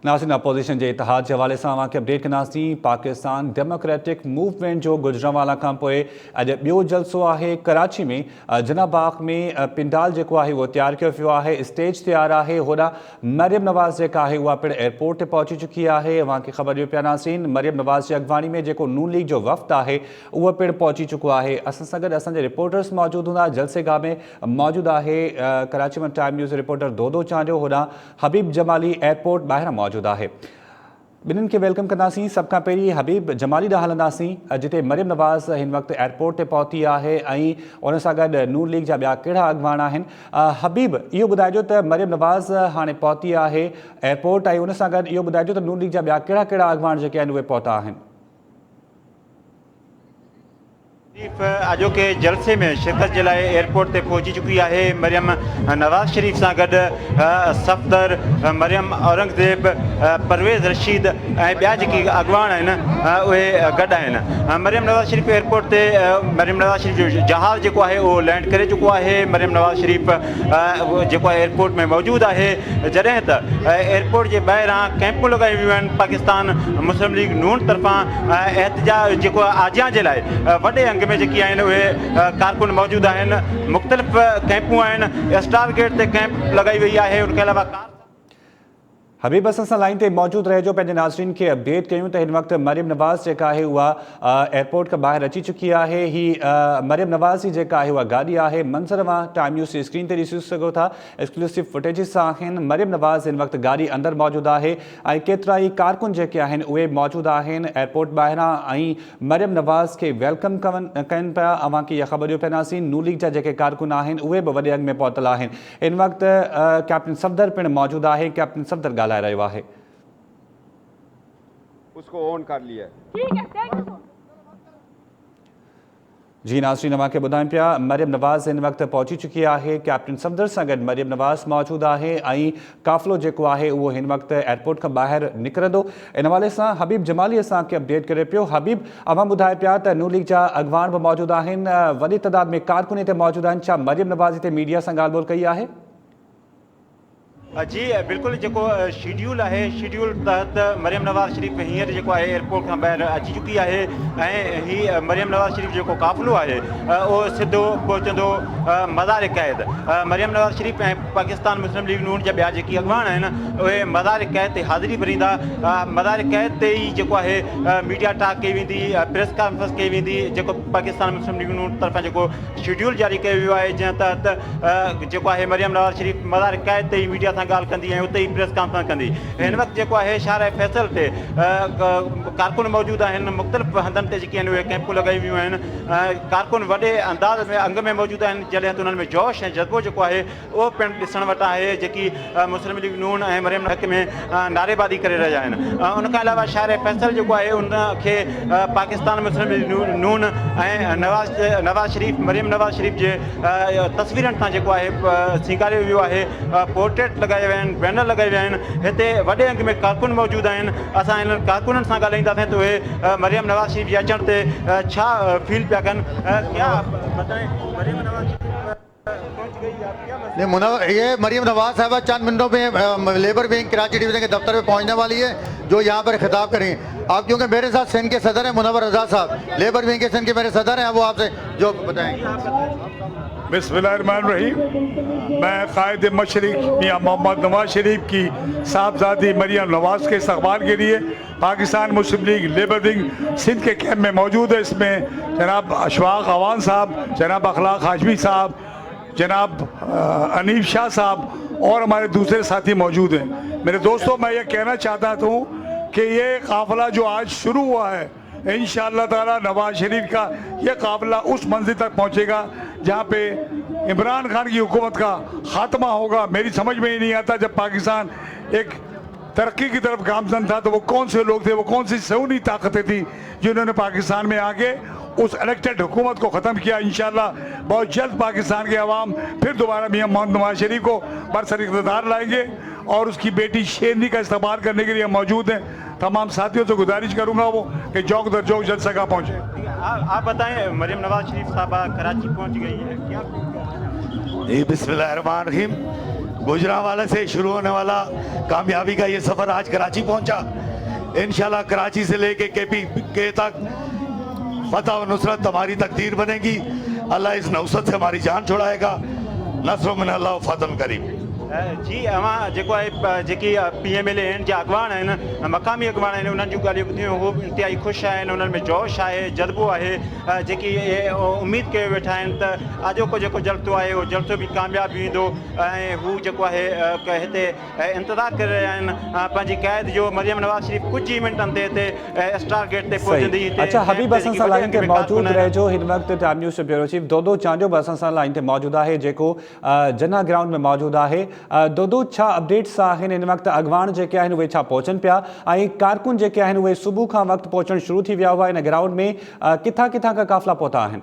नाज़रीन, अपोजिशन के इतिहाद के हवाले से अवां खे अपडेट कंदासीं। पाकिस्तान डेमोक्रेटिक मूवमेंट जो गुजरांवाला खां पोइ अॼु ॿियो जलसो आहे कराची में। जिना बाग में पिंडाल जेको आहे उहो तैयार कयो वियो आहे, स्टेज तैयार आहे। होॾां मरियम नवाज़ जेका आहे उहा पिणु एयरपोर्ट ते पहुची चुकी आहे। अवां खे ख़बर ॾियो पिया नाज़रीन, मरियम नवाज़ जी अॻवानी में जेको नून लीग जो वफ़्द आहे उहो पिणु पहुची चुको आहे। असां सां गॾु असांजे रिपोर्टर्स मौजूदु हूंदा। जलसेगाह में मौजूदु आहे कराची में टाइम न्यूज़ रिपोर्टर दोदो चांडियो। होॾां हबीब जमाली एयरपोर्ट ॿाहिरां मौजूदु आहे। ॿिन्हिनि खे वेलकम कंदासीं। सभ खां पहिरीं हबीब जमाली ॾांहुं हलंदासीं, जिते मरियम नवाज़ हिन वक़्तु एयरपोर्ट ते पहुती आहे ऐं उन सां गॾु नून लीग जा ॿिया कहिड़ा अॻवान आहिनि। हबीब, इहो ॿुधाइजो त मरियम नवाज़ हाणे पहुती आहे एयरपोर्ट ऐं उन सां गॾु इहो ॿुधाइजो त नून लीग जा ॿिया कहिड़ा कहिड़ा अॻवान जेके आहिनि उहे पहुता आहिनि। अॼोके जलसे में शिरकत के लिए एयरपोर्ट ते पहुची चुकी है मरियम नवाज़ शरीफ सां गॾु सफ़दर, मरियम औरंगज़ेब, परवेज़ रशीद ऐं ॿिया जेकी अॻवान आहिनि उहे गॾु आहिनि। मरियम नवाज़ शरीफ एयरपोर्ट ते मरियम नवाज़ शरीफ जो जहाज़ जेको आहे उहो लैंड करे चुको आहे। मरियम नवाज़ शरीफ जेको आहे एयरपोर्ट में मौजूदु आहे। जॾहिं त एयरपोर्ट जे ॿाहिरां कैंपूं लॻाई वियूं आहिनि पाकिस्तान मुस्लिम लीग नून तरफ़ां एहतजाज जेको आजियां जे लाइ वॾे अंग में जेकी आहिनि उहे कारकुन मौजूदु आहिनि। मुख़्तलिफ़ कैंपूं आहिनि, स्टार गेट ते कैंप लॻाई वई आहे। उनखे अलावा हबीब, असां सां लाइन ते मौजूदु रहिजो, पंहिंजे नाज़रीन खे अपडेट कयूं त हिन वक़्तु मरियम नवाज़ जेका आहे उहा एयरपोर्ट खां ॿाहिरि अची चुकी आहे। ही मरियम नवाज़ जी जेका आहे उहा गाॾी आहे। मंज़र मां टाइम न्यूज़ जी स्क्रीन ते ॾिसी सघो था, एक्सक्लूसिव फुटेजिस आहिनि। मरियम नवाज़ हिन वक़्तु गाॾी अंदरि मौजूदु आहे ऐं केतिरा ई कारकुन जेके आहिनि उहे मौजूदु आहिनि एयरपोर्ट ॿाहिरां ऐं मरियम नवाज़ खे वेलकम कनि पिया। अवां खे इहा ख़बर ॾियो पिया नाज़रीन, नून लीग जा जेके कारकुन आहिनि उहे बि वॾे अंग में पहुतल आहिनि। हिन वक़्तु कैप्टन सफ़दर पिणु मौजूदु आहे। कैप्टन सफ़दर ॻाल्हाए रहियो आहे। उसको ऑन कर लिया। जी नाज़रीन, अवां खे ॿुधायूं पिया मरियम नवाज़ हिन वक़्तु पहुची चुकी आहे। कैप्टन सफ़दर सां गॾु मरियम नवाज़ मौजूदु आहे ऐं काफ़िलो जेको आहे उहो हिन वक़्तु एयरपोर्ट खां ॿाहिरि निकिरंदो। इन हवाले सां हबीब जमाली असांखे अपडेट करे पियो। हबीब, अवां ॿुधाए पिया त नून लीग जा अॻवान बि मौजूदु आहिनि, वॾी तइदाद में कारकुन हिते मौजूदु आहिनि। छा मरियम नवाज़ हिते मीडिया सां ॻाल्हि ॿोल कई आहे? जी बिल्कुलु, जेको शेड्यूल आहे शेड्यूल तहत मरियम नवाज़ शरीफ हींअर जेको आहे एयरपोर्ट खां ॿाहिरि अची चुकी आहे ऐं हीअ मरियम नवाज़ शरीफ जेको काफ़िलो आहे उहो सिधो पहुचंदो मज़ार क़ैद। मरियम नवाज़ शरीफ ऐं पाकिस्तान मुस्लिम लीग नून जा ॿिया जेकी अॻवान आहिनि उहे मज़ार क़ैद ते हाज़िरी भरींदा। मज़ार क़ैद ते ई जेको आहे मीडिया टॉक कई वेंदी, प्रेस कॉन्फ्रेंस कई वेंदी, जेको पाकिस्तान मुस्लिम लीग नून तरफ़ां जेको शेड्यूल जारी कयो वियो आहे, जंहिं तहत जेको आहे मरियम नवाज़ शरीफ मज़ार क़ैद ते ई मीडिया सां ॻाल्हि कंदी ऐं उते ई प्रेस कॉन्फ्रेंस कंदी। हिन वक़्तु जेको आहे शाहराह फैसल ते कारकुन मौजूदु आहिनि। मुख़्तलिफ़ हंधनि ते जेके आहिनि उहे कैंपूं लॻाई वियूं आहिनि। कारकुन वॾे अंदाज़ में अंग में मौजूदु आहिनि, जॾहिं त उन्हनि में जोश ऐं जज़्बो जेको आहे उहो पिणु ॾिसण वटि आहे, जेकी मुस्लिम लीग नून ऐं मरियम हक़ में नारेबाज़ी करे रहिया आहिनि। उनखां अलावा शाहराह फैसल जेको आहे उनखे पाकिस्तान मुस्लिम लीग नून ऐं नवाज़ शरीफ मरियम नवाज़ शरीफ जे तस्वीरनि सां जेको आहे सींगारियो वियो आहे। पोर्ट्रेट लॻाया विया आहिनि, बैनर लॻाए विया आहिनि। हिते वॾे अंग में कारकुन मौजूदु आहिनि। असां हिननि कारकुननि सां ॻाल्हाईंदासीं त उहे मरियम नवाज़ शरीफ जे अचण ते छा फील पिया कनि। क्या बताएं, मरियम नवाज़ ये मरियम नवाज साहबा चंद मिनटों में लेबर विंग कराची डिवीजन के दफ्तर में पहुंचने वाली है, जो यहाँ पर खिताब करें। आप क्योंकि मेरे साथ सिंध के सदर हैं मुनव्वर रजा साहब, लेबर विंग के सिंध के मेरे सदर हैं, वो आपसे जो बताएंगे। बिस्मिल्लाहिर्रहमानिर्रहीम। मैं कायद मशरिक मियां मोहम्मद नवाज शरीफ की साहबजादी मरियम नवाज़ के इस्तकबाल के लिए पाकिस्तान मुस्लिम लीग लेबर विंग सिंध के कैंप में मौजूद है। इसमें जनाब अशफाक अवान साहब, जनाब अखलाक हाशमी साहब, जनाब अनीफ शाह साहब और हमारे दूसरे साथी मौजूद हैं। मेरे दोस्तों, मैं ये कहना चाहता हूँ कि ये काफ़िला जो आज शुरू हुआ है, इंशाअल्लाह ताला नवाज शरीफ का ये काफ़िला उस मंजिल तक पहुँचेगा जहाँ पे इमरान खान की हुकूमत का खात्मा होगा। मेरी समझ में ही नहीं आता, जब पाकिस्तान एक तरक्की की तरफ गामजन था तो वो कौन से लोग थे, वो कौन सी सऊदी ताकतें थी जिन्होंने पाकिस्तान में आके उस इलेक्टेड हुकूमत को ख़त्म किया। इंशाअल्लाह बहुत जल्द पाकिस्तान के अवाम फिर दोबारा मियां मोहम्मद नवाज शरीफ को बरसर इक़्तिदार लाएंगे और उसकी बेटी शेरनी का इस्तेमाल करने के लिए मौजूद हैं। तमाम साथियों से गुजारिश करूँगा वो कि जौक दर जौक जलसा का पहुँचे। आप बताएं, मरियम नवाज शरीफ साहबा कराची पहुँच गई है, क्या? जी बिस्मिल्लाहिर्रहमानिर्रहीम। गुजरांवाला से शुरू होने वाला कामयाबी का ये सफ़र आज कराची पहुंचा। इंशाल्लाह कराची से लेके के तक फतह और नुसरत हमारी तकदीर बनेगी। अल्लाह इस नौसत से हमारी जान छुड़ाएगा। नसर मिन अल्लाह फतन करीम। जी अवां जेको आहे जेकी PMLA आहिनि जा अॻवान आहिनि मक़ामी अॻवान आहिनि उन्हनि जूं ॻाल्हियूं ॿुधियूं हू इंतिहाई ख़ुशि आहिनि उन्हनि में जोश आहे जज़्बो आहे जेकी उमेदु कयो वेठा आहिनि त अॼोको जेको जलसो आहे उहो जलसो बि कामयाबु वेंदो ऐं हू जेको आहे हिते इंतज़ारु करे रहिया आहिनि पंहिंजी क़ैद जो। मरियम नवाज़ शरीफ़ कुझु ई मिंटनि ते हिते स्टार गेट ते पहुचंदी। अच्छा हबीब असां सां लाइन ते मौजूद रहिजो। हिन वक़्तु टाइम न्यूज़ ब्यूरो चीफ दोदो चांजो बि असां सां लाइन ते मौजूदु आहे जेको जना ग्राउंड में मौजूदु आहे। दोदो छा अपडेट्स आहिनि हिन वक़्तु अॻवान जेके आहिनि उहे छा पहुचनि पिया ऐं कारकुन जेके आहिनि उहे सुबुह खां वक़्तु पहुचणु शुरू थी विया हुआ हिन ग्राउंड में किथां किथां खां काफ़िला पहुता आहिनि?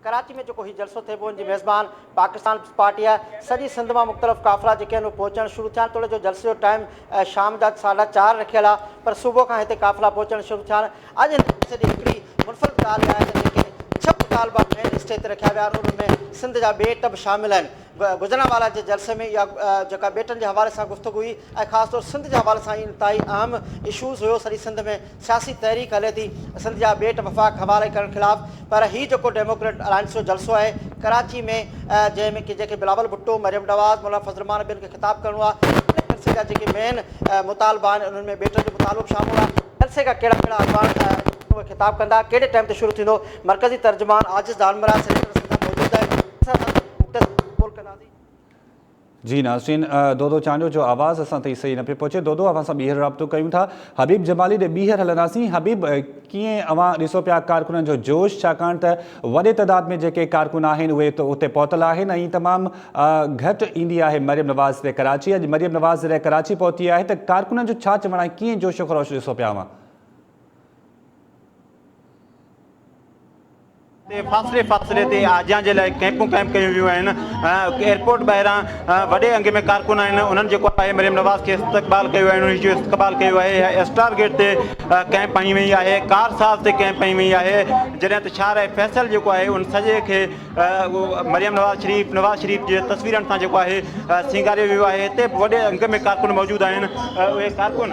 कराची में जो ही जलसो थे उनकी मेज़बान पाकिस्तान पार्टी है। सॼी सिंध में मुख़्तलिफ़ काफ़िला जो पहुचण शुरू थिया। थोड़े जो जलसे जो टाइम शाम जा 4:30 रखियल आहे पर सुबह का हिते काफ़िला पहुचण शुरू थिया। अॼु सॼी हिकिड़ी मुनफ़रिद ॻाल्हि आहे त जेके 6 मुतालबा मेन स्टेज ते रखिया विया आहिनि उनमें सिंध जा ॿेट बि शामिल आहिनि। गुजरांवाला जे जलसे में या जेका ॿेटनि जे हवाले सां गुफ़्तगू हुई ऐं ख़ासि तौर सिंध जे हवाले सां इंतहाई अहम इशूज़ हुयो। सॼी सिंध में सियासी तहरीक हले थी सिंध जा ॿेट वफ़ाक़ हवाले करण ख़िलाफ़। पर हीउ जेको डेमोक्रेट अलायंस जो जलसो आहे कराची में जंहिंमें कि जेके बिलावल भुट्टो मरियम नवाज़ मौलाना फज़ल रहमान ॿियनि खे ख़िताबु करिणो आहे जलसे जा जेके मेन मुतालबा आहिनि उन्हनि में ॿेटनि जो मुतालबो शामिल आहे। जलसे खां कहिड़ा कहिड़ा अख़बार ख़िताब कंदा कहिड़े टाइम ते शुरू थींदो मरकज़ी तर्जुमान आजिज़ दानमरा मौजूदु आहे। जी नाज़रीन दोदो चांजो जो आवाज़ असां ताईं सही न पियो पहुचे। दोदो अवां सां ॿीहर राब्तो कयूं था। हबीब जमाली ॾे ॿीहर हलंदासीं। हबीब कीअं अवां ॾिसो पिया कारकुननि जो जोश छाकाणि त वॾे तइदाद में जेके कारकुन आहिनि उहे उते पहुतल आहिनि ऐं तमामु घटि ईंदी आहे मरियम नवाज़ ते कराची। अॼु मरियम नवाज़ जॾहिं कराची पहुती आहे त कारकुननि जो छा चवणु आहे कीअं जोशो ख़रोश ॾिसो पिया अवां? फासले ते आजियां जे लाइ कैंपूं कैंप कयूं वियूं आहिनि। एयरपोर्ट ॿाहिरां वॾे अंग में कारकुन आहिनि उन्हनि जेको आहे मरियम नवाज़ खे इस्तक़बाल कयो आहे उन्हनि जो इस्तक़बाल कयो आहे। स्टार गेट ते कैंप हणी वई आहे कार साज़ ते कैंप हणी वई आहे जॾहिं त छार फैसल जेको आहे उन सॼे खे मरियम नवाज़ शरीफ़ जे तस्वीरनि सां जेको आहे सिंगारियो वियो आहे। हिते वॾे अंग में कारकुन मौजूदु आहिनि। उहे कारकुन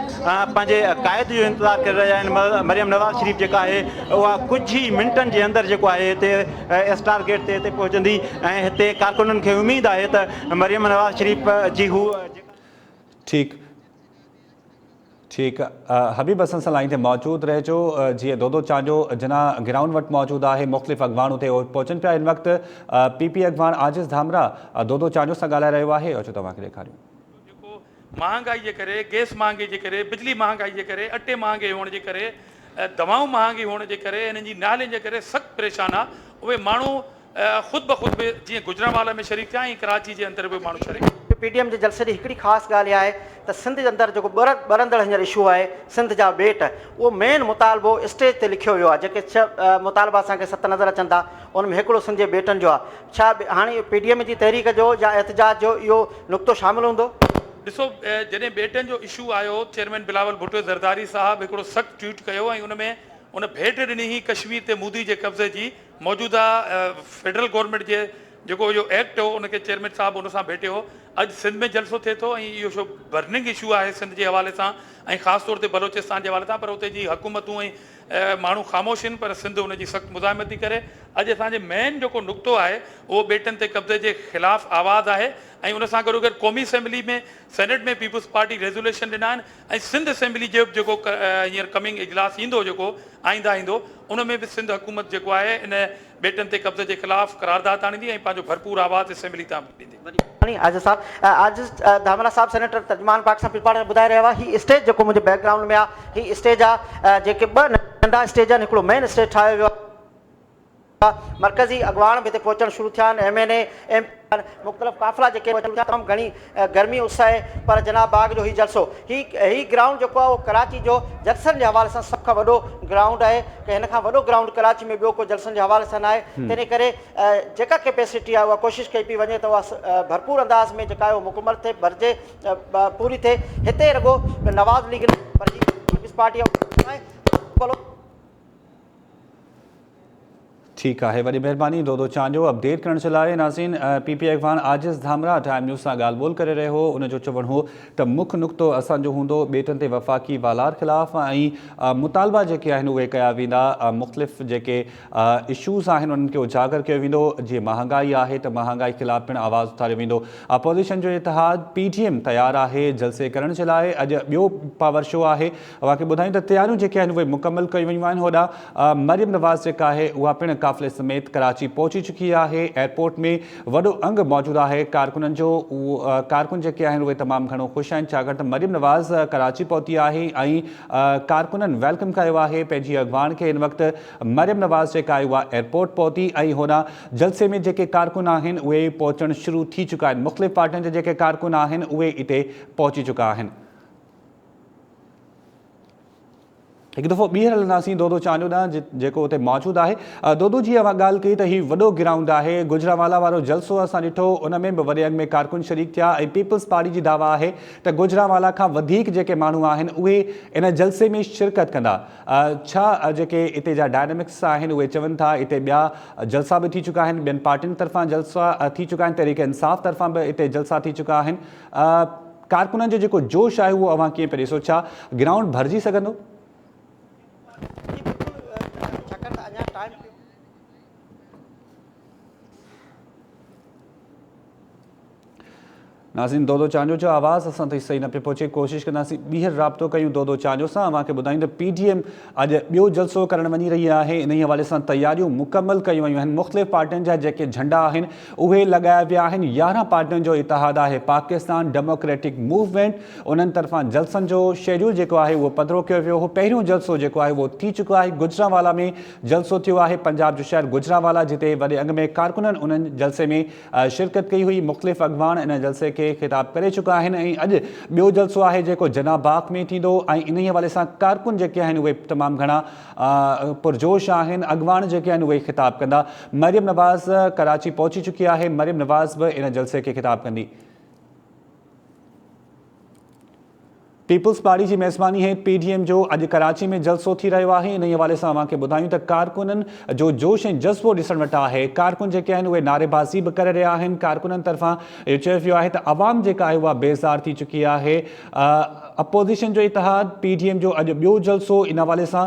पंहिंजे क़ाइद जो इंतज़ारु करे रहिया आहिनि। मरियम नवाज़ शरीफ़ जेका आहे उहा कुझु ई मिंटनि जे अंदरि जेको आहे हिते स्टार गेट ते हिते पहुचंदी ऐं हिते कारकुननि खे उमेदु आहे त मरियम नवाज़ शरीफ़ जी हू ठीक हबीब असां सां लाइन ते मौजूदु रहिजो। जीअं दोदो चांजो जना ग्राउंड वटि मौजूदु आहे मुख़्तलिफ़ अॻवान उते पहुचनि पिया। हिन वक़्तु PP अॻवान आजिज़ धामरा दोदो चांजो सां ॻाल्हाए रहियो आहे। अचो तव्हांखे ॾेखारियूं। जेको महांगाई जे करे गैस महांगाई जे करे बिजली महांगाई जे करे अटे महांगे हुअण जे करे दवाऊं महांगी हुअण जे करे हिननि जी नाले जे करे सख़्तु परेशान आहे। उहे माण्हू ख़ुदि ब ख़ुदि बि जीअं गुजरांवाला में शरीक थिया ऐं कराची जे अंदरि बि माण्हू शरीक। PDM जे जलसे जी हिकिड़ी ख़ासि ॻाल्हि आहे त सिंध जे अंदरि जेको ॿरंदड़ हींअर इशू आहे सिंध जा ॿेट उहो मेन मुतालबो स्टेज ते लिखियो वियो आहे। जेके 6 मुतालबा असांखे 7 नज़र अचनि था उन में हिकिड़ो सिंध जे ॿेटनि जो आहे। छा हाणे PDM जी तहरीक जो या एहतजाज जो इहो नुक़्तो शामिलु हूंदो? ॾिसो जॾहिं ॿेटनि जो इशू आयो चेयरमैन बिलावल भुट्टो ज़रदारी साहब हिकिड़ो सख़्तु ट्वीट कयो ऐं उन भेट ॾिनी हुई कश्मीर ते मोदी जे कब्ज़े जी मौजूदा फेडरल गवर्नमेंट जे जेको इहो एक्ट हो उनखे चेयरमैन साहब उन सां भेटियो हो। अॼु सिंध में जलसो थिए थो ऐं इहो छो बर्निंग इशू आहे सिंध जे हवाले सां ऐं ख़ासि तौर ते बलोचिस्तान जे हवाले सां। पर उते जी हुकूमतूं ऐं माण्हू ख़ामोश आहिनि पर सिंध उनजी सख़्तु मुज़ाहिमत थी करे। अॼु असांजे मेन जेको नुक़्तो आहे उहो ॿेटनि ते कब्ज़े जे ख़िलाफ़ु आवाज़ आहे ऐं उन सां गॾोगॾु क़ौमी असेंबली में सेनेट में पीपुल्स पार्टी रेज़ोल्यूशन ॾिना आहिनि ऐं सिंध असेंबली जो जेको हींअर कमिंग इजलास ईंदो जेको आईंदा ईंदो उन में बि सिंध हुकूमत जेको आहे इन ॿेटनि ते कब्ज़े जे ख़िलाफ़ु करारदाद आणींदी ऐं पंहिंजो भरपूर आवाज़ असेंबली तां ॾींदी। आजिज़ धामरा साहब सेनेटर तर्जुमान पाकिस्तान पीपल पार्टी ॿुधाए रहियो आहे हीउ स्टेज जेको मुंहिंजे बैकग्राउंड में आहे हीउ स्टेज आहे जेके 2 नंढा स्टेज आहिनि हिकिड़ो मेन स्टेज ठाहियो वियो आहे। मरकज़ी अॻवान बि हिते पहुचणु शुरू थिया आहिनि MNA मुख़्तलिफ़ काफ़िला जेके तमामु घणी गर्मी उस आहे पर जनाब बाग जो हीउ जलसो ही ग्राउंड जेको आहे उहो कराची जो जलसनि जे हवाले सां सभ खां वॾो ग्राउंड आहे की हिन खां वॾो ग्राउंड कराची में ॿियो को जलसनि जे हवाले सां न आहे। तंहिं करे जेका कैपेसिटी आहे उहा कोशिशि कई पई वञे त उहा भरपूर अंदाज़ में जेका आहे उहा मुकमल थिए भरिजे पूरी थिए। हिते रुॻो नवाज़ लीग पर पीपल्स पार्टी ठीक है, वही मेहरबानी दो चांजो अपडेट करण जे लाइ। नाज़रीन, PPI अॻवान आजिज़ धामरा टाइम न्यूज़ सां ॻाल्हि ॿोल करे रहियो हो। उनजो चवणु हो त मुख्य नुक़्तो असांजो हूंदो ॿेटनि ते वफ़ाक़ी वालार ख़िलाफ़ ऐं मुतालबा जेके आहिनि उहे कया वेंदा, मुख़्तलिफ़ जेके इशूज़ आहिनि उन्हनि खे उजागर कयो वेंदो। जीअं महांगाई आहे त महांगाई ख़िलाफ़ पिणु आवाज़ उथारियो वेंदो। अपोज़िशन जो इतिहाद PTM तयारु आहे जलसे करण जे लाइ। अॼु ॿियो पावर शो आहे। तव्हांखे ॿुधायूं त तयारियूं जेके आहिनि उहे मुकमल कयूं वयूं आहिनि। होॾां मरियम नवाज़ जेका आहे उहा पिणु काफ़िले समेत कराची पहुची चुकी आहे। एयरपोर्ट में वॾो अंग मौजूदु आहे कारकुननि जो। कारकुन जेके आहिनि उहे तमामु घणो ख़ुशि आहिनि, छाकाणि त मरियम नवाज़ कराची पहुती आहे ऐं कारकुननि वेलकम कयो आहे पंहिंजी अॻवान खे। हिन वक़्तु मरियम नवाज़ जेका आहे उहा एयरपोर्ट पहुती ऐं होॾां जलसे में जेके कारकुन आहिनि उहे पहुचणु शुरू थी चुका आहिनि। मुख़्तलिफ़ पार्टियुनि जा जेके कारकुन आहिनि उहे हिते पहुची चुका आहिनि। एक दफ़ो ॿीहर हलंदासीं दो चांजो ॾांहुं जेको हुते मौजूदु आहे। दो जी ॻाल्हि कई त हीउ वॾो ग्राउंड आहे। गुजरांवाला वारो जलसो असां ॾिठो, उन में बि वॾे अंग में कारकुन शरीक थिया ऐं पीपल्स पार्टी जी दावा आहे त गुजरांवाला खां वधीक जेके माण्हू आहिनि उहे इन जलसे में शिरकत कंदा। छा जेके हिते जा डायनामिक्स आहिनि उहे चवनि था हिते ॿिया जलसा बि थी चुका आहिनि, ॿियनि पार्टियुनि तरफ़ां जलसा थी चुका आहिनि, तहरीक इंसाफ़ तरफ़ां बि हिते जलसा थी चुका आहिनि। कारकुननि जो जेको जोश आहे उहो अव्हां कीअं पिया ॾिसो? छा ग्राउंड भरिजी सघंदो? छाकाणि त अञा टाइम नाज़रीन, दो चांजो जो आवाज़ असां ताईं सही न पियो पहुचे, कोशिशि कंदासीं ॿीहर राब्तो कयूं दो चांजो सां। अव्हांखे ॿुधायूं त PTM अॼु ॿियो जलसो करणु वञी रही आहे। इन हवाले सां तयारियूं मुकमल कयूं वयूं आहिनि। मुख़्तलिफ़ पार्टियुनि जा जेके झंडा आहिनि उहे लॻाया विया आहिनि। 11 पार्टियुनि जो इतिहाद आहे पाकिस्तान डेमोक्रेटिक मूवमेंट। उन्हनि तरफ़ां जलसनि जो शेड्यूल जेको आहे उहो पधिरो कयो वियो हो। पहिरियों जलसो जेको आहे उहो थी चुको आहे। गुजरांवाला में जलसो थियो आहे। पंजाब जो शहर गुजरांवाला, जिते वॾे अंग में कारकुननि उन्हनि जलसे में शिरकत कई हुई। मुख़्तलिफ़ अॻवान इन जलसे खे ख़िताब करे चुका आहिनि ऐं अॼु ॿियो जलसो आहे जेको जनाब बाग में थींदो ऐं इन हवाले सां कारकुन जेके आहिनि उहे तमामु घणा पुरजोश आहिनि। अॻवान जेके आहिनि उहे ख़िताब कंदा। मरियम नवाज़ कराची पहुची चुकी आहे। मरियम नवाज़ बि इन जलसे खे ख़िताब कंदी। पीपल्स पार्टी जी मेज़बानी है PTM जो अॼु कराची में जलसो थी रहियो आहे। इन हवाले सां अव्हांखे ॿुधायूं त कारकुननि जो जोश ऐं जज़्बो ॾिसण वटि आहे। कारकुन जेके आहिनि उहे नारेबाज़ी बि करे रहिया आहिनि। कारकुननि तरफ़ां इहो चयो वियो आहे त आवाम जेका आहे उहा बेज़ार थी चुकी आहे। अपोज़िशन जो इतिहाद PTM जो अॼु ॿियो जलसो, इन हवाले सां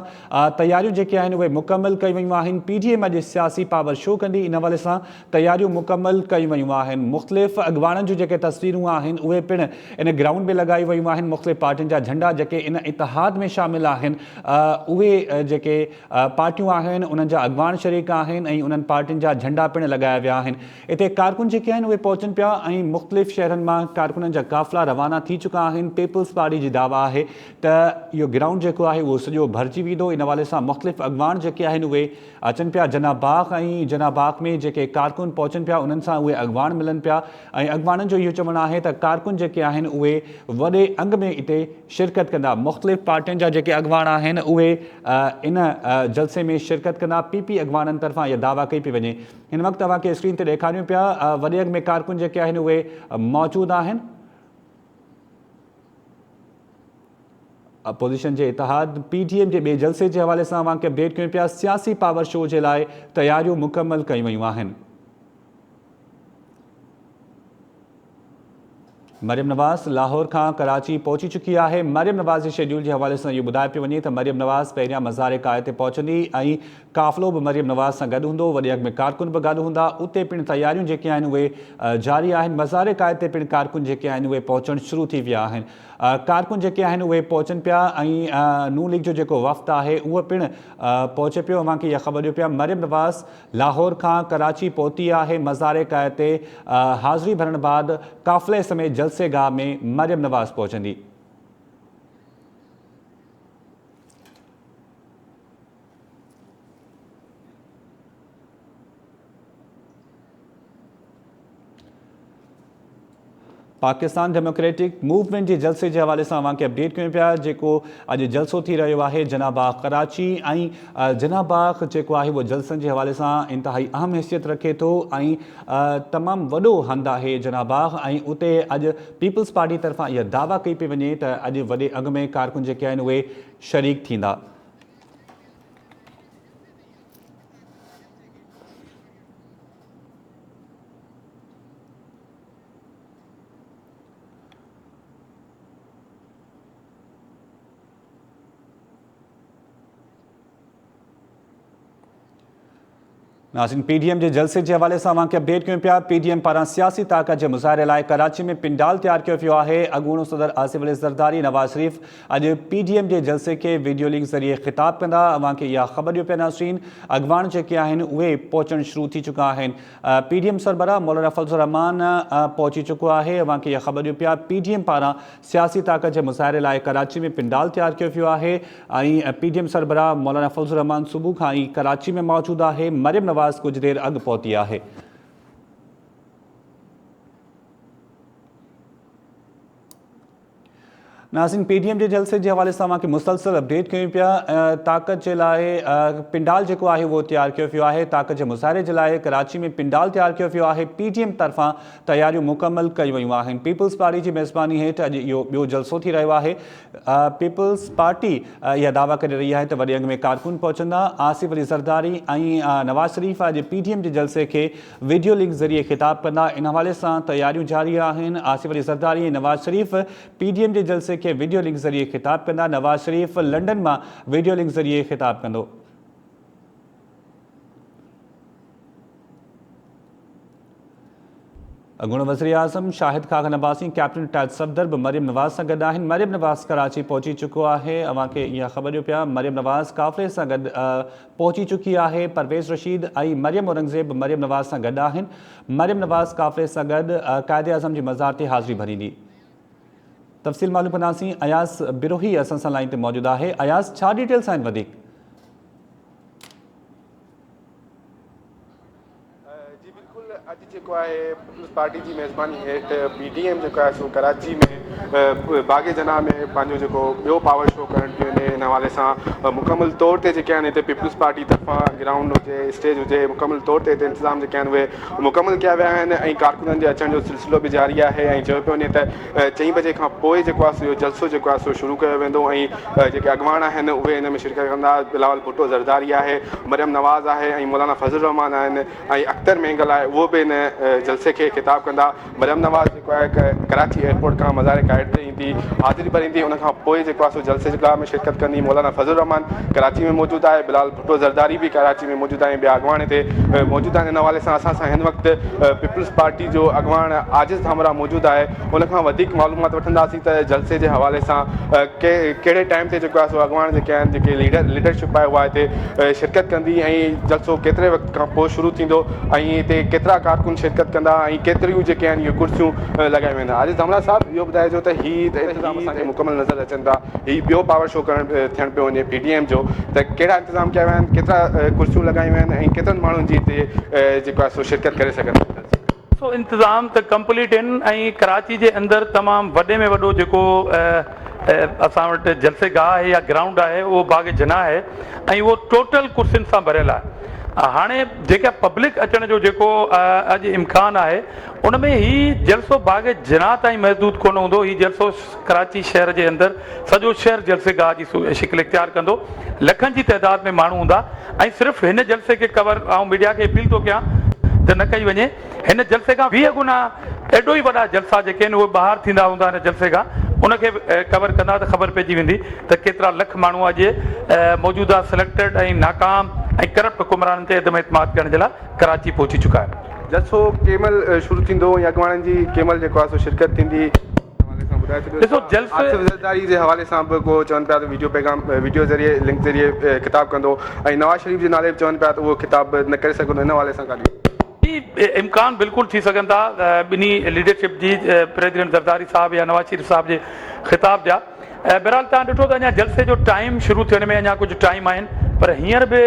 तयारियूं जेके आहिनि उहे मुकमल कयूं वयूं आहिनि। PTM अॼु सियासी पावर शो कंदी, इन हवाले सां तयारियूं मुकमल कयूं वयूं आहिनि। मुख़्तलिफ़ अॻवाननि जूं जेके तस्वीरूं आहिनि उहे पिणु इन ग्राउंड में लॻाई वयूं आहिनि। मुख़्तलिफ़ पार्टियुनि जा झंडा जेके इन इतिहाद में शामिल आहिनि उहे जेके पार्टियूं आहिनि उन्हनि जा अॻवान शरीक आहिनि ऐं उन्हनि पार्टियुनि जा झंडा पिणु लॻाया विया आहिनि। हिते कारकुन जेके आहिनि उहे पहुचनि पिया ऐं मुख़्तलिफ़ शहरनि मां कारकुननि जा काफ़िला रवाना थी चुका आहिनि। पीपल्स पार्टी जी दावा आहे त इहो ग्राउंड जेको आहे उहो सॼो भरिजी वेंदो। इन हवाले सां मुख़्तलिफ़ अॻवान जेके आहिनि उहे अचनि पिया जनाब बाग ऐं जनाब बाग में जेके कारकुन पहुचनि पिया उन्हनि सां उहे अॻवान मिलनि पिया ऐं अॻवाननि जो इहो चवणु आहे त कारकुन जेके आहिनि उहे वॾे अंग में हिते शिरकत कंदा। मुख़्तलिफ़ पार्टियुनि जा जेके अॻवान आहिनि उहे इन जलसे में शिरकत कंदा। PP अॻवाननि तरफ़ां इहा दावा कई पई वञे। हिन वक़्तु तव्हांखे स्क्रीन ते ॾेखारियूं पिया वॾे अंग में कारकुन जेके आहिनि उहे मौजूदु आहिनि। अपोज़िशन जे इतिहाद PTM जे ॿिए जलसे जे हवाले सां अव्हांखे अपडेट कयूं पिया। सियासी पावर शो जे लाइ तयारियूं मुकमल कयूं वयूं आहिनि। मरियम नवाज़ लाहौर खां कराची पहुची चुकी आहे। मरियम नवाज़ जे शेड्यूल जे हवाले सां इहो ॿुधायो पियो वञे त मरियम नवाज़ पहिरियां मज़ार काए ते पहुचंदी ऐं काफ़िलो बि मरियम नवाज़ सां गॾु हूंदो। वॾे अॻ में कारकुन बि गॾु हूंदा। उते पिणु तयारियूं जेके आहिनि उहे जारी आहिनि। मज़ार काए ते पिणु कारकुन जेके आहिनि उहे पहुचणु शुरू थी विया आहिनि। कारकुन जेके आहिनि उहे पहुचनि पिया ऐं नून लीग जो जेको वफ़्तु आहे उहो पिणु पहुचे पियो। अव्हांखे इहा ख़बर ॾियो पिया मरियम नवाज़ लाहौर खां कराची पहुती आहे। मज़ार काए ते हाज़िरी भरण बाद काफ़िले समेत जलसे गाह में मरियम नवाज़ पहुचंदी। पाकिस्तान डेमोक्रेटिक मूवमेंट जे जलसे जे हवाले सां अव्हांखे अपडेट कयूं पिया जेको अॼु जलसो थी रहियो आहे जनाब बाग कराची ऐं जनाब बाग जेको आहे उहो जलसनि जे हवाले सां इंतिहाई अहम हैसियत रखे थो ऐं तमामु वॾो हंधु आहे जनाब बाग ऐं उते अॼु पीपल्स पार्टी तरफ़ां इहा दावा कई पई वञे त अॼु वॾे अघ में कारकुन जेके आहिनि उहे शरीक थींदा। नाज़रीन पीडीएम के जलसे के हवाले से अवां खे अपडेट कयूं पिया। पीडीएम पारां सियासी ताकत के मुज़ाहिरे लाइ कराची में पिंडाल तैयार किया वियो आहे। अॻूणो सदर आसिफ अली ज़रदारी नवाज़ शरीफ अॼु पीडीएम के जलसे के वीडियो लिंक ज़रिए ख़िताब कंदा। अवां खे इहा ख़बर ॾियो पिया नाज़रीन अॻवान जेके आहिनि उहे पहुचणु शुरू थी चुका आहिनि। पीडीएम सरबराह मौलाना फज़लुर रहमान पहुची चुको आहे। अवां खे इहा ख़बर ॾियो पिया पीडीएम पारां सियासी ताकत के मुज़ाहिरे लाइ कराची में पिंडाल तैयार किया वियो आहे। ऐं पीडीएम सरबराह मौलाना फज़लुर रहमान सुबुह खां ई कराची में मौजूद आहे। मरियम नवाज़ कुछ देर अग पहुती है। नाज़रीन पीडीएम के जलसे के हवाले से अवां खे मुसलसल अपडेट कयूं पिया। ताकत के लाइ पिंडाल जेको आहे वो तैयार कियो वियो आहे। ताकत के मुज़ाहिरे के लाइ कराची में पिंडाल तैयार कियो वियो आहे। पीडीएम तरफां तैयारियूं मुकम्मल कई वयूं आहिनि। पीपल्स पार्टी की मेज़बानी हेठि अॼु इहो ॿियो जलसो थी रहियो आहे। पीपल्स पार्टी इहा दावा करे रही है तो वॾे अंग में कारकुन पहुचंदा। आसिफ अली ज़रदारी ऐं नवाज़ शरीफ अॼु पीडीएम के जलसे के वीडियो लिंक ज़रिए ख़िताब कंदा। इन हवाले से तैयारियूं जारी आहिनि। आसिफ अली ज़रदारी ऐं नवाज़ शरीफ पीडीएम के जलसे के वीडियो लिंक ज़रिए ख़िताब कंदा। नवाज़ शरीफ लंडन में वीडियो लिंक ज़रिए ख़िताब कंदो। अॻूणो वज़ीर आज़म शाहिद खान अब्बासी कैप्टन टैज सफ़दर बि मरियम नवाज़ सां गॾु आहिनि। मरियम नवाज़ कराची पहुची चुको आहे। अवां खे इहा ख़बर ॾियो पिया मरियम नवाज़ काफ़िले सां गॾु पहुची चुकी आहे। परवेज़ रशीद ऐं मरियम औरंगज़ेब मरियम नवाज़ सां गॾु आहिनि। मरियम नवाज़ काफ़िले सां गॾु क़ाइद आज़म जी मज़ार ते हाज़िरी भरींदी। तफ़सील मालूम कंदासीं। अयाज़ बिरोही असां सां लाइन ते मौजूदु आहे। अयाज़ छा डिटेल्स आहिनि वधीक? जी बिल्कुल अॼु जेको आहे पीपल्स पार्टी की मेज़बानी हेठि पीडीएम जेको आहे सो कराची में बाग़े जना में पंहिंजो जेको ॿियो पावर शो करणु थी वञे। इन हवाले सां मुकमल तौर ते जेके आहिनि हिते पीपल्स पार्टी तरफ़ां ग्राउंड हुजे स्टेज हुजे मुकमल तौर ते हिते इंतज़ाम जेके आहिनि उहे मुकमल कया विया आहिनि ऐं कारकुननि जे अचण जो सिलसिलो बि जारी आहे। ऐं चयो पियो वञे त 4 बजे खां पोइ जेको आहे सो इहो जलसो जेको आहे सो शुरू कयो वेंदो ऐं जेके अॻवान आहिनि उहे हिन में शिरकत कंदा। बिलावल भुट्टो ज़रदारी आहे, मरियम नवाज़ आहे ऐं मौलाना फज़लुर रहमान आहिनि ऐं अख्तर मेंगल आहे उहो बि हिन जलसे खे ख़िताब कंदा। मरियम नवाज़ जेको आहे कराची एयरपोर्ट खां मज़ार काइद ते ईंदी हाज़िरी भरींदी। उनखां पोइ जेको आहे सो जलसे जॻह में शिरकत कंदी। मौलाना फज़लुर रहमान कराची में मौजूदु आहे। बिलावल भुट्टो ज़रदारी भी कराची में मौजूदु आहे। ॿिया अॻवान हिते मौजूदु आहिनि। इन हवाले सां असां सां हिन वक़्तु पीपल्स पार्टी जो अॻवान आजिज़ धामरा मौजूदु आहे। उनखां वधीक मालूमात वठंदासीं त जलसे जे हवाले सां कहिड़े टाइम ते जेको आहे सो अॻवान जेके आहिनि जेके लीडरशिप आहे उहा हिते शिरकत कंदी ऐं जलसो केतिरे वक़्त खां पोइ शुरू थींदो ऐं हिते केतिरा कारकुन शिरकत कंदा ऐं केतिरियूं जेके आहिनि इहे कुर्सियूं लॻायूं वेंदा। आजिज़ धामरा साहब इहो ॿुधाइजो त हीअ इंतज़ाम असांखे मुकमल नज़र अचनि था। हीअ ॿियो पावर शो थियणु पियो वञे पीडीएम जो त कहिड़ा इंतज़ाम कया विया आहिनि, केतिरा कुर्सियूं लॻायूं आहिनि ऐं केतिरनि माण्हुनि जी हिते जेको आहे सो शिरकत करे सघनि। सो इंतज़ाम त कंप्लीट आहिनि ऐं कराची जे अंदरि तमामु वॾे में वॾो जेको असां वटि जलसे गाह आहे या ग्राउंड आहे उहो बाग़ जना आहे ऐं उहो टोटल कुर्सियुनि सां भरियलु आहे। हाणे जेका पब्लिक अचण जो जेको अॼु इम्कानु आहे उन में ही जलसो बाग़ जना ताईं महदूद कोन हूंदो। हीउ जलसो कराची शहर जे अंदरि सॼो शहर जलसे गाह जी शिकिल इख्तियार कंदो। लखनि जी तइदाद में माण्हू हूंदा ऐं सिर्फ़ु हिन जलसे खे कवर ऐं मीडिया खे अपील थो कयां त न कई वञे। हिन जलसे खां 20 गुना एॾो ई वॾा जलसा जेके आहिनि उहे ॿाहिरि थींदा हूंदा हिन जलसे खां उनखे कवर कंदा त ख़बर पइजी वेंदी त केतिरा लख माण्हू अॼु मौजूदा सिलेक्टेड ऐं नाकाम ऐं करप्ट हुकुमराननि ते अदम एतमाद करण जे लाइ कराची पहुची चुका आहिनि। जलसो केमल शुरू थींदो या अॻवाननि जी केमल जेको आहे सो शिरकत थींदी? ॾिसो जलसेदारी जे हवाले सां बि को चवनि पिया त वीडियो पैगाम वीडियो ज़रिए लिंक ज़रिए ख़िताब कंदो ऐं नवाज़ शरीफ जे नाले बि चवनि पिया त उहो ख़िताब न करे सघंदो। हिन हवाले सां इम्कान बिल्कुलु थी सघनि था ॿिन्ही लीडरशिप जी प्रेसिडेंट ज़रदारी साहब या नवाज़ शरीफ साहब जे ख़िताब जा। बहरहाल तव्हां ॾिठो त अञा जलसे जो टाइम शुरू थियण में अञा कुझु टाइम आहिनि पर हींअर बि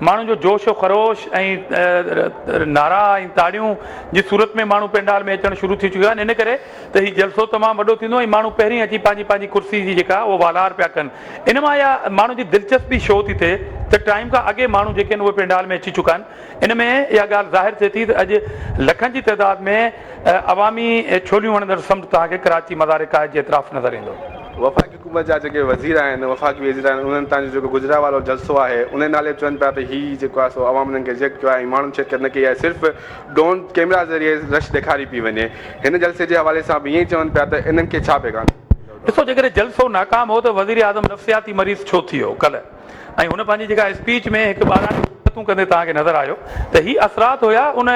माण्हुनि जो जोश व ख़रोश ऐं नारा ऐं ताड़ियूं जी सूरत में माण्हू पेंडाल में अचणु शुरू थी चुका आहिनि। इन करे त हीउ जलसो तमामु वॾो थींदो ऐं माण्हू पहिरीं अची पंहिंजी कुर्सी जी जेका उहो वालार पिया कनि। इन मां इहा माण्हू जी दिलचस्पी शो थी थिए त टाइम खां अॻे माण्हू जेके आहिनि उहे पेंडाल में अची चुका आहिनि। इन में इहा ॻाल्हि ज़ाहिर थिए थी त अॼु लखनि जी तइदाद में अवामी छोलियूं हणंदड़ समुंड तव्हांखे कराची मज़ार काइद जे इतराफ़ नज़र ईंदो। वफ़ाक़ी हुकूमत जा जेके वज़ीर आहिनि वफ़ाक़ी वज़ीर आहिनि उन्हनि तव्हांजो जेको गुजरावालो जलसो आहे उन नाले चवनि पिया त हीअ जेको आहे सो अवामनि खे रिजेक्ट कयो आहे ऐं माण्हुनि शिरकत न कई आहे सिर्फ़ु ड्रोन कैमरा ज़रिए रश ॾेखारी पई वञे। हिन जलसे जे हवाले सां बि ईअं चवनि पिया त इन्हनि खे छा पैगाम? ॾिसो जेकॾहिं जलसो नाकाम हो त वज़ीर आज़म नफ़्सियाती मरीज़ छो थी वियो कल्ह ऐं हुन पंहिंजी जेका स्पीच में हिकु 12 हरकतूं कंदे तव्हांखे नज़र आयो त ही असरात हुया उन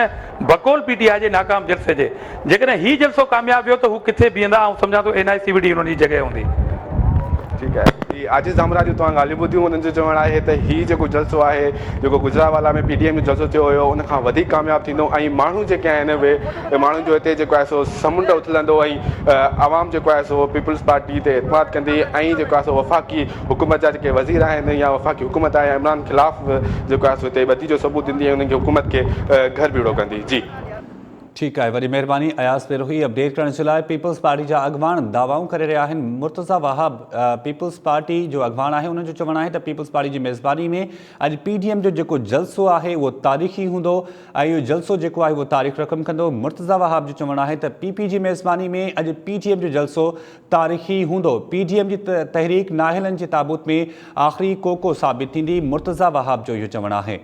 बकोल पीटीआई जे नाकाम जलसे जे। जेकॾहिं ही जलसो कामयाब वियो त हू किथे बीहंदा, ऐं सम्झां थो NICVD उन्हनि जी जॻह हूंदी। ठीकु आहे जी, आजिज़ जामरा जो तव्हां ॻाल्हियूं ॿुधियूं, उन्हनि जो चवणु आहे त हीउ जेको जलसो आहे जेको गुजरावाला में PDM जो जलसो थियो हुयो उन खां वधीक कामयाबु थींदो, ऐं माण्हू जेके आहिनि उहे माण्हुनि जो हिते जेको आहे सो समुंड उथलंदो, ऐं आवाम जेको आहे सो पीपल्स पार्टी ते एतमाद कंदी, ऐं जेको आहे सो वफ़ाक़ी हुकूमत जा जेके वज़ीर आहिनि या वफ़ाक़ी हुकूमत आहे इमरान ख़िलाफ़ जेको आहे सो हिते ॿधी जो सबूत ॾींदी ऐं उन्हनि खे हुकूमत खे घर बीड़ो कंदी। जी ठीक है, वरी मेहरबानी अयास पेरोही अपडेट करण जे लाइ। पीपल्स पार्टी जा अॻवान दावाऊं करे रहिया आहिनि। मुर्तज़ा वहाब पीपल्स पार्टी जो अॻवान आहे, उन्हनि जो चवणु आहे त पीपल्स पार्टी जी मेज़बानी में अॼु PDM जो जेको जलसो आहे उहो तारीख़ी हूंदो ऐं इहो जलसो जेको आहे उहो तारीख़ रक़म कंदो। मुर्तज़ा वहाब जो चवणु आहे त PP जी मेज़बानी में अॼु PTM जो जलसो तारीख़ी हूंदो। PDM जी तहरीक नाहिलनि जे ताबूत में आख़िरी कोको साबित थींदी। मुर्तज़ा वहाब जो इहो चवणु आहे।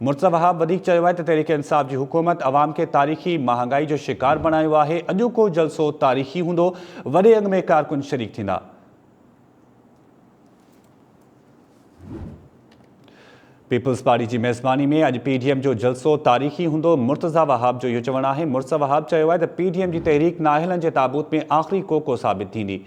मुर्तज़ा वहाब वधीक चयो आहे त तहरीक इंसाफ़ जी हुकूमत अवाम खे तारीख़ी महांगाई जो शिकार बणायो आहे। अॼोको जलसो तारीख़ी हूंदो, वॾे अघ में कारकुन शरीक थींदा। पीपल्स पार्टी जी मेज़बानी में अॼु PDM जो जलसो तारीख़ी हूंदो। मुर्तज़ा वहाब जो इहो चवणु आहे। मुर्तज़ा वहाब चयो आहे त PDM जी तहरीक नाहिलनि जे ताबूत में आख़िरी कोको साबित थींदी।